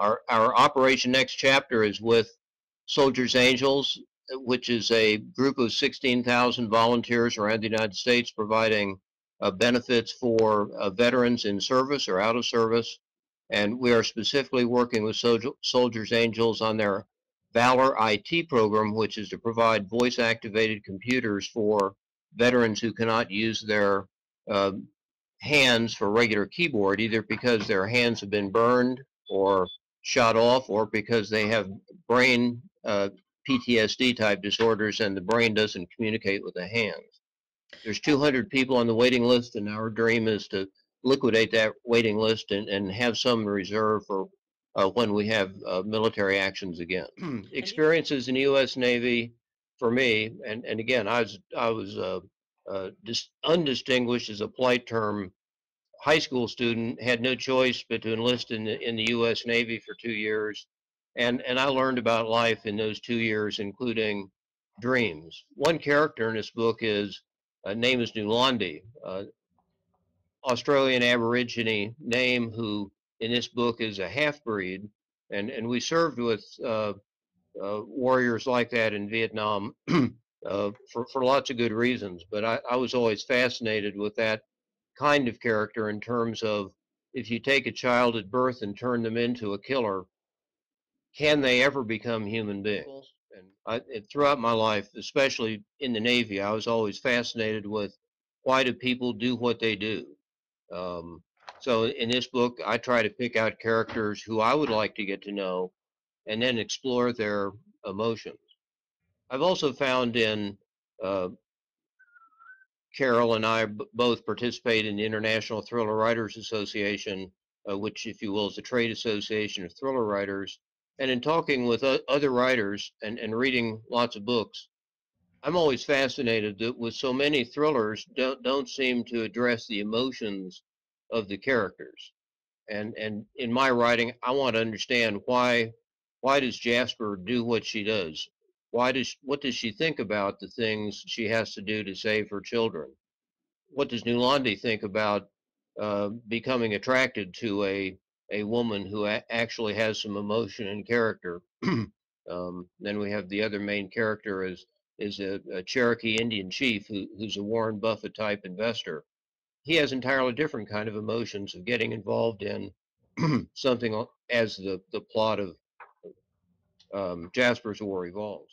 Our Operation Next Chapter is with Soldiers Angels, which is a group of 16,000 volunteers around the United States providing benefits for veterans in service or out of service. And we are specifically working with Soldiers Angels on their Valor IT program, which is to provide voice-activated computers for veterans who cannot use their uh, hands for regular keyboard, either because their hands have been burned or shot off, or because they have brain PTSD type disorders and the brain doesn't communicate with the hands. There's 200 people on the waiting list, and our dream is to liquidate that waiting list and have some reserve for when we have military actions again. Experiences in the U.S. Navy for me, and again, I was undistinguished as a polite term high school student, had no choice but to enlist in the U.S. Navy for 2 years, and I learned about life in those 2 years, including dreams. One character in this book is name is Nulandi, Australian Aborigine name, who in this book is a half-breed, and we served with warriors like that in Vietnam for lots of good reasons. But I was always fascinated with that kind of character in terms of, if you take a child at birth and turn them into a killer, can they ever become human beings? And throughout my life, especially in the Navy, I was always fascinated with, why do people do what they do? Um, so in this book, I try to pick out characters who I would like to get to know and then explore their emotions. I've also found in uh, Carol and I both participate in the International Thriller Writers Association, which, if you will, is a trade association of thriller writers. And in talking with other writers and reading lots of books, I'm always fascinated that with so many thrillers don't seem to address the emotions of the characters. And in my writing, I want to understand why does Jasper do what she does? What does she think about the things she has to do to save her children? What does Nulandi think about becoming attracted to a woman who actually has some emotion and character? Then we have the other main character is a Cherokee Indian chief who's a Warren Buffett type investor. He has entirely different kind of emotions of getting involved in something as the plot of Jasper's War evolves.